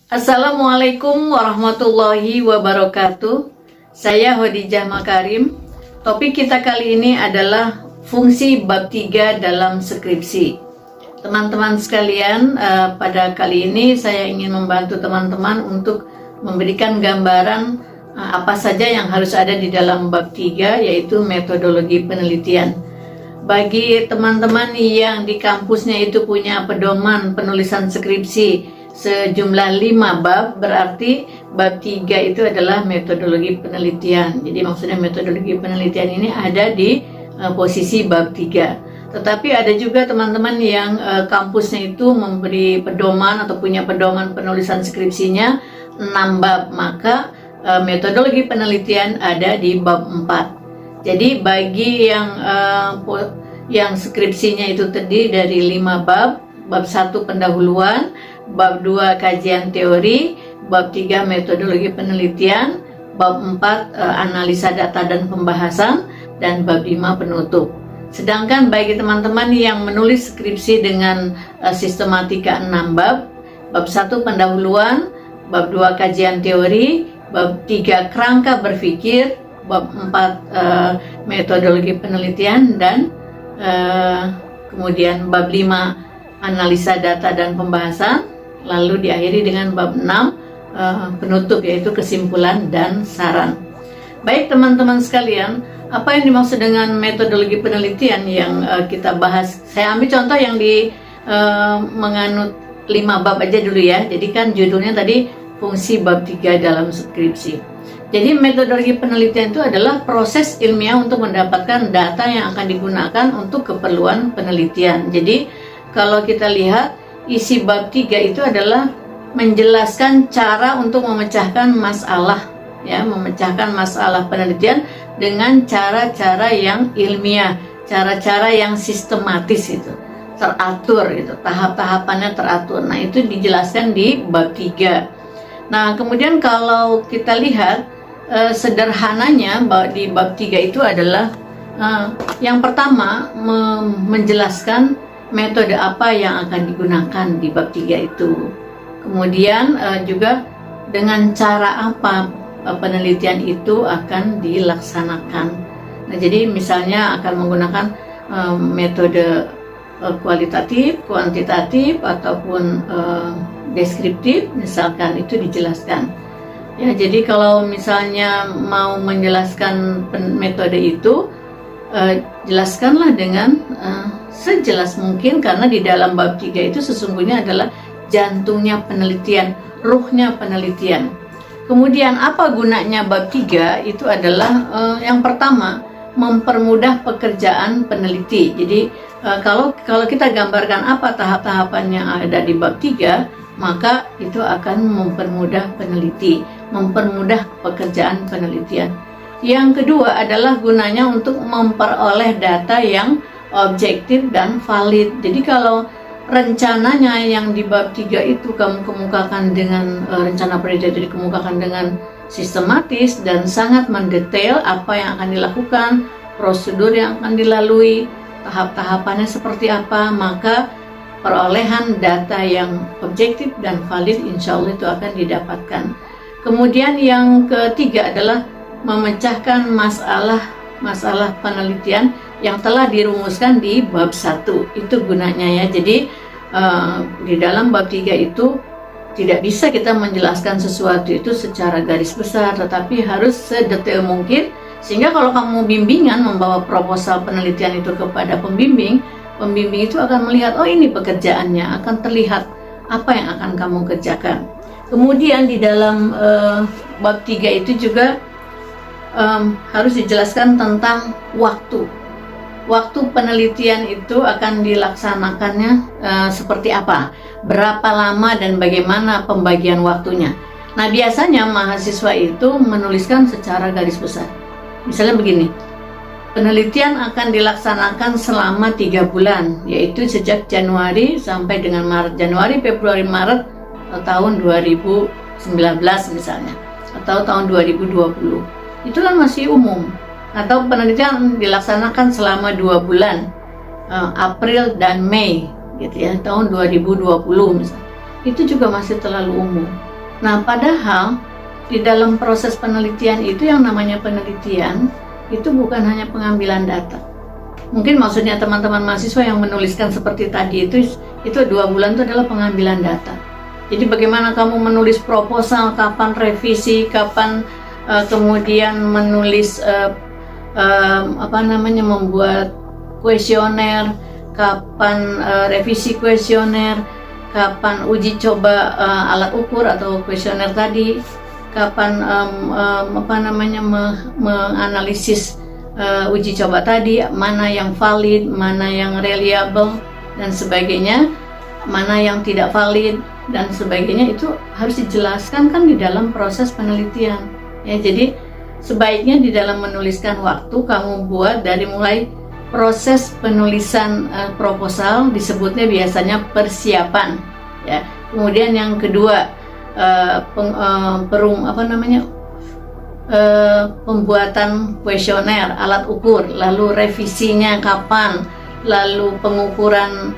Assalamualaikum warahmatullahi wabarakatuh. Saya Khadijah Makarim. Topik kita kali ini adalah fungsi bab 3 dalam skripsi. Teman-teman sekalian, pada kali ini saya ingin membantu teman-teman untuk memberikan gambaran apa saja yang harus ada di dalam bab 3, yaitu metodologi penelitian. Bagi teman-teman yang di kampusnya itu punya pedoman penulisan skripsi sejumlah 5 bab, berarti bab 3 itu adalah metodologi penelitian. Jadi maksudnya metodologi penelitian ini ada di posisi bab 3. Tetapi ada juga teman-teman yang kampusnya itu memberi pedoman atau punya pedoman penulisan skripsinya 6 bab, maka metodologi penelitian ada di bab 4. Jadi bagi yang skripsinya itu terdiri dari 5 bab, bab 1 pendahuluan, bab 2 kajian teori, bab 3 metodologi penelitian, bab 4 analisa data dan pembahasan, dan bab 5 penutup. Sedangkan bagi teman-teman yang menulis skripsi dengan sistematika 6 bab, bab 1 pendahuluan, bab 2 kajian teori, bab 3 kerangka berpikir, bab 4 metodologi penelitian, dan kemudian bab 5 analisa data dan pembahasan, lalu diakhiri dengan bab 6 penutup, yaitu kesimpulan dan saran. Baik teman-teman sekalian, apa yang dimaksud dengan metodologi penelitian yang kita bahas? Saya ambil contoh yang menganut 5 bab aja dulu ya. Jadi kan judulnya tadi fungsi bab 3 dalam skripsi. Jadi metodologi penelitian itu adalah proses ilmiah untuk mendapatkan data yang akan digunakan untuk keperluan penelitian. Jadi kalau kita lihat isi bab 3 itu adalah menjelaskan cara untuk memecahkan masalah, ya, memecahkan masalah penelitian dengan cara-cara yang ilmiah, cara-cara yang sistematis itu, teratur itu, tahap-tahapannya teratur. Nah, itu dijelaskan di bab 3. Nah, kemudian kalau kita lihat sederhananya di bab 3 itu adalah yang pertama menjelaskan metode apa yang akan digunakan di bab 3 itu. Kemudian juga dengan cara apa penelitian itu akan dilaksanakan. Nah, jadi misalnya akan menggunakan metode kualitatif, kuantitatif, ataupun deskriptif, misalkan itu dijelaskan. Ya, jadi kalau misalnya mau menjelaskan metode itu, jelaskanlah dengan sejelas mungkin, karena di dalam bab 3 itu sesungguhnya adalah jantungnya penelitian, ruhnya penelitian. Kemudian apa gunanya bab 3? Itu adalah yang pertama, mempermudah pekerjaan peneliti. Jadi kalau kita gambarkan apa tahap-tahapan yang ada di bab 3, maka itu akan mempermudah peneliti, mempermudah pekerjaan penelitian. Yang kedua adalah gunanya untuk memperoleh data yang objektif dan valid. Jadi kalau rencananya yang di bab 3 itu kamu kemukakan dengan rencana penelitian itu dikemukakan dengan sistematis dan sangat mendetail apa yang akan dilakukan, prosedur yang akan dilalui, tahap-tahapannya seperti apa, maka perolehan data yang objektif dan valid insya Allah itu akan didapatkan. Kemudian yang ketiga adalah memecahkan masalah penelitian yang telah dirumuskan di bab 1. Itu gunanya ya. Jadi di dalam bab 3 itu tidak bisa kita menjelaskan sesuatu itu secara garis besar, tetapi harus sedetail mungkin, sehingga kalau kamu bimbingan membawa proposal penelitian itu kepada pembimbing itu akan melihat, oh ini pekerjaannya, akan terlihat apa yang akan kamu kerjakan. Kemudian di dalam bab 3 itu juga harus dijelaskan tentang waktu. Waktu penelitian itu akan dilaksanakannya seperti apa, berapa lama dan bagaimana pembagian waktunya. Nah, biasanya mahasiswa itu menuliskan secara garis besar. Misalnya begini, penelitian akan dilaksanakan selama 3 bulan, yaitu sejak Januari sampai dengan Maret. Januari, Februari, Maret tahun 2019 misalnya, atau tahun 2020. Itu kan masih umum. Atau penelitian dilaksanakan selama 2 bulan, April dan Mei, gitu ya, tahun 2020 misalnya. Itu juga masih terlalu umum. Nah, padahal di dalam proses penelitian itu yang namanya penelitian itu bukan hanya pengambilan data. Mungkin maksudnya teman-teman mahasiswa yang menuliskan seperti tadi itu 2 bulan itu adalah pengambilan data. Jadi bagaimana kamu menulis proposal, kapan revisi, kapan kemudian menulis membuat kuesioner, kapan revisi kuesioner, kapan uji coba alat ukur atau kuesioner tadi, kapan menganalisis uji coba tadi, mana yang valid, mana yang reliable dan sebagainya, mana yang tidak valid dan sebagainya, itu harus dijelaskan kan di dalam proses penelitian ya. Jadi sebaiknya di dalam menuliskan waktu kamu buat dari mulai proses penulisan proposal, disebutnya biasanya persiapan ya. Kemudian yang kedua pembuatan kuesioner, alat ukur, lalu revisinya kapan, lalu pengukuran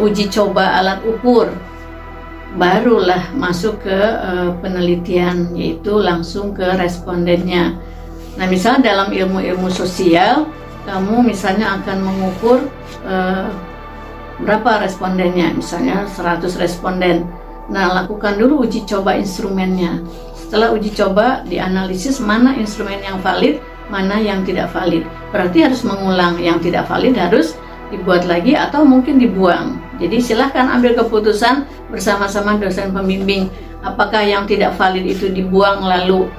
uji coba alat ukur, barulah masuk ke penelitian, yaitu langsung ke respondennya. Nah, misalnya dalam ilmu-ilmu sosial, kamu misalnya akan mengukur berapa respondennya, misalnya 100 responden. Nah, lakukan dulu uji coba instrumennya. Setelah uji coba, dianalisis mana instrumen yang valid, mana yang tidak valid. Berarti harus mengulang, yang tidak valid harus dibuat lagi atau mungkin dibuang. Jadi silahkan ambil keputusan bersama-sama dosen pembimbing. Apakah yang tidak valid itu dibuang lalu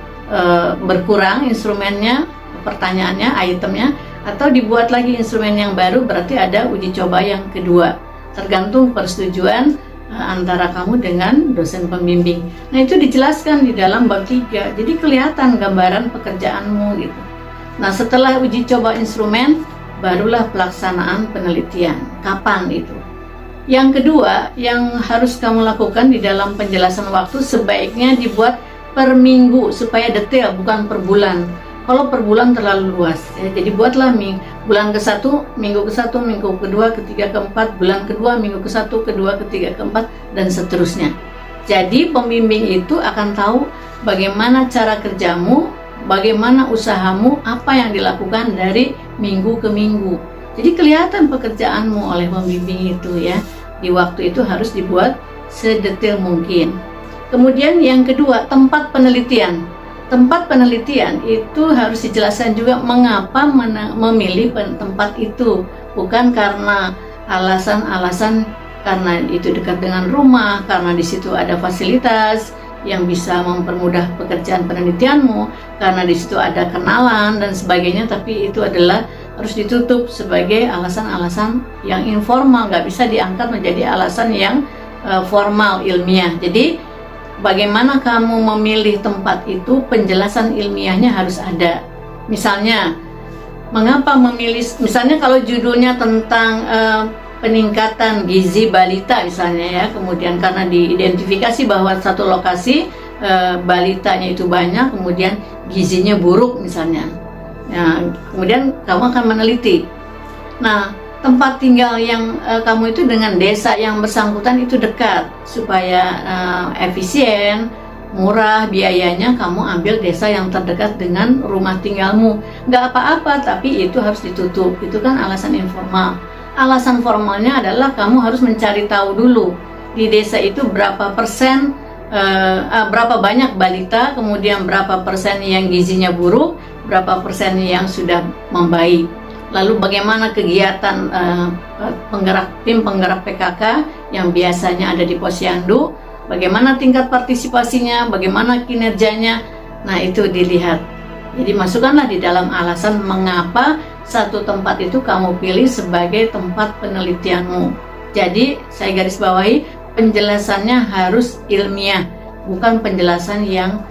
berkurang instrumennya, pertanyaannya, itemnya, atau dibuat lagi instrumen yang baru, berarti ada uji coba yang kedua. Tergantung persetujuan antara kamu dengan dosen pembimbing. Nah, itu dijelaskan di dalam bab 3. Jadi kelihatan gambaran pekerjaanmu gitu. Nah, setelah uji coba instrumen, barulah pelaksanaan penelitian. Kapan itu? Yang kedua, yang harus kamu lakukan di dalam penjelasan waktu, sebaiknya dibuat per minggu supaya detail, bukan per bulan. Kalau per bulan terlalu luas ya. Jadi buatlah bulan ke-1, minggu ke-1, minggu ke-2, ketiga, keempat, bulan kedua, minggu ke-1, kedua, ketiga, keempat, dan seterusnya. Jadi pembimbing itu akan tahu bagaimana cara kerjamu, bagaimana usahamu, apa yang dilakukan dari minggu ke minggu. Jadi kelihatan pekerjaanmu oleh pembimbing itu ya. Di waktu itu harus dibuat sedetail mungkin. Kemudian yang kedua, tempat penelitian. Tempat penelitian itu harus dijelaskan juga mengapa memilih tempat itu. Bukan karena alasan-alasan karena itu dekat dengan rumah, karena di situ ada fasilitas yang bisa mempermudah pekerjaan penelitianmu, karena di situ ada kenalan dan sebagainya, tapi itu adalah harus ditutup sebagai alasan-alasan yang informal, nggak bisa diangkat menjadi alasan yang formal ilmiah. Jadi bagaimana kamu memilih tempat itu, penjelasan ilmiahnya harus ada. Misalnya, mengapa memilih, misalnya kalau judulnya tentang peningkatan gizi balita misalnya ya, kemudian karena diidentifikasi bahwa satu lokasi balitanya itu banyak, kemudian gizinya buruk misalnya. Nah, kemudian kamu akan meneliti. Nah, tempat tinggal yang kamu itu dengan desa yang bersangkutan itu dekat, supaya efisien, murah biayanya, kamu ambil desa yang terdekat dengan rumah tinggalmu. Nggak apa-apa, tapi itu harus ditutup. Itu kan alasan informal. Alasan formalnya adalah kamu harus mencari tahu dulu di desa itu berapa persen, berapa banyak balita, kemudian berapa persen yang gizinya buruk, berapa persen yang sudah membaik. Lalu bagaimana kegiatan tim penggerak PKK yang biasanya ada di Posyandu, bagaimana tingkat partisipasinya, bagaimana kinerjanya. Nah, itu dilihat. Jadi masukkanlah di dalam alasan mengapa satu tempat itu kamu pilih sebagai tempat penelitianmu. Jadi saya garis bawahi, penjelasannya harus ilmiah, bukan penjelasan yang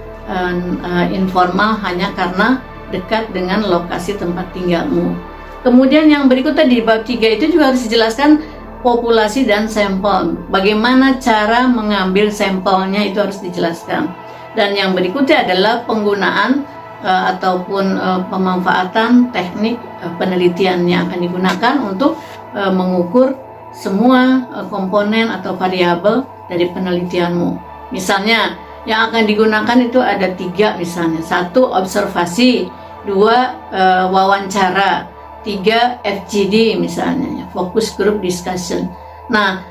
informal hanya karena dekat dengan lokasi tempat tinggalmu. Kemudian yang berikutnya di bab 3 itu juga harus dijelaskan populasi dan sampel. Bagaimana cara mengambil sampelnya itu harus dijelaskan. Dan yang berikutnya adalah penggunaan ataupun pemanfaatan teknik penelitian yang akan digunakan untuk mengukur semua komponen atau variabel dari penelitianmu. Misalnya yang akan digunakan itu ada 3 misalnya. 1 observasi, 2 wawancara, 3 FGD misalnya, focus group discussion. Nah,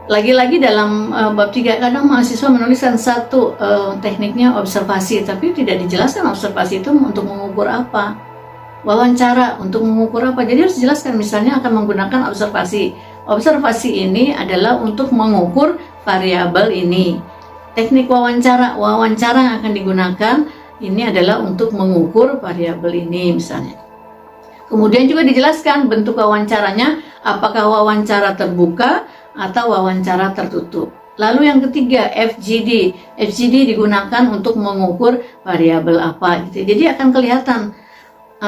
lagi-lagi dalam bab 3 kadang mahasiswa menuliskan 1 tekniknya observasi, tapi tidak dijelaskan observasi itu untuk mengukur apa, wawancara untuk mengukur apa. Jadi harus dijelaskan, misalnya akan menggunakan observasi. Observasi ini adalah untuk mengukur variabel ini. Teknik wawancara yang akan digunakan ini adalah untuk mengukur variabel ini misalnya. Kemudian juga dijelaskan bentuk wawancaranya, apakah wawancara terbuka atau wawancara tertutup. Lalu yang ketiga, FGD. FGD digunakan untuk mengukur variabel apa gitu. Jadi akan kelihatan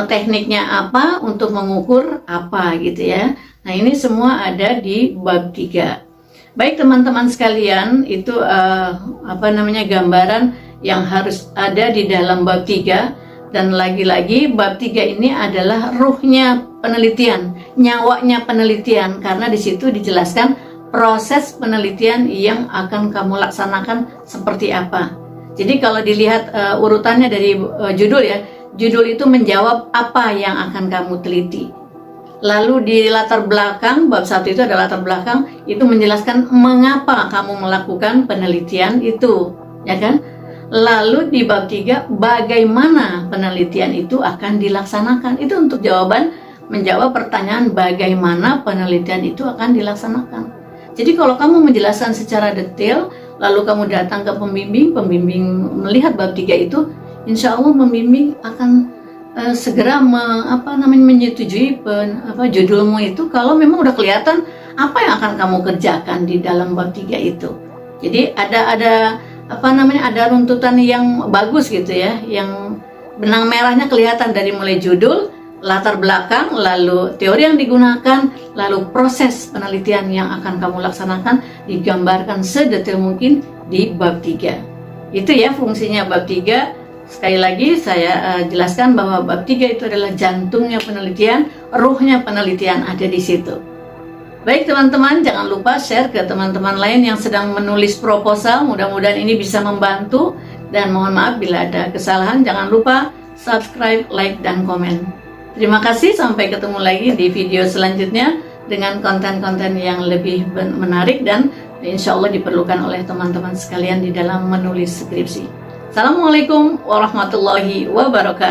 tekniknya apa untuk mengukur apa gitu ya. Nah, ini semua ada di bab 3. Baik teman-teman sekalian, itu gambaran yang harus ada di dalam bab 3. Dan lagi-lagi bab 3 ini adalah ruhnya penelitian, nyawanya penelitian, karena di situ dijelaskan proses penelitian yang akan kamu laksanakan seperti apa. Jadi kalau dilihat urutannya dari judul ya, judul itu menjawab apa yang akan kamu teliti. Lalu di latar belakang, bab 1 itu ada latar belakang, itu menjelaskan mengapa kamu melakukan penelitian itu, ya kan? Lalu di bab 3, bagaimana penelitian itu akan dilaksanakan. Itu untuk menjawab pertanyaan bagaimana penelitian itu akan dilaksanakan. Jadi kalau kamu menjelaskan secara detail, lalu kamu datang ke pembimbing melihat bab 3 itu, insya Allah pembimbing akan segera menyetujui judulmu itu kalau memang udah kelihatan apa yang akan kamu kerjakan di dalam bab 3 itu. Jadi ada runtutan yang bagus gitu ya, yang benang merahnya kelihatan dari mulai judul, latar belakang, lalu teori yang digunakan, lalu proses penelitian yang akan kamu laksanakan digambarkan sedetail mungkin di bab 3. Itu ya fungsinya bab 3. Sekali lagi saya jelaskan bahwa bab 3 itu adalah jantungnya penelitian, ruhnya penelitian ada di situ. Baik teman-teman, jangan lupa share ke teman-teman lain yang sedang menulis proposal. Mudah-mudahan ini bisa membantu, dan mohon maaf bila ada kesalahan. Jangan lupa subscribe, like, dan komen. Terima kasih, sampai ketemu lagi di video selanjutnya dengan konten-konten yang lebih menarik dan insya Allah diperlukan oleh teman-teman sekalian di dalam menulis skripsi. Assalamualaikum warahmatullahi wabarakatuh.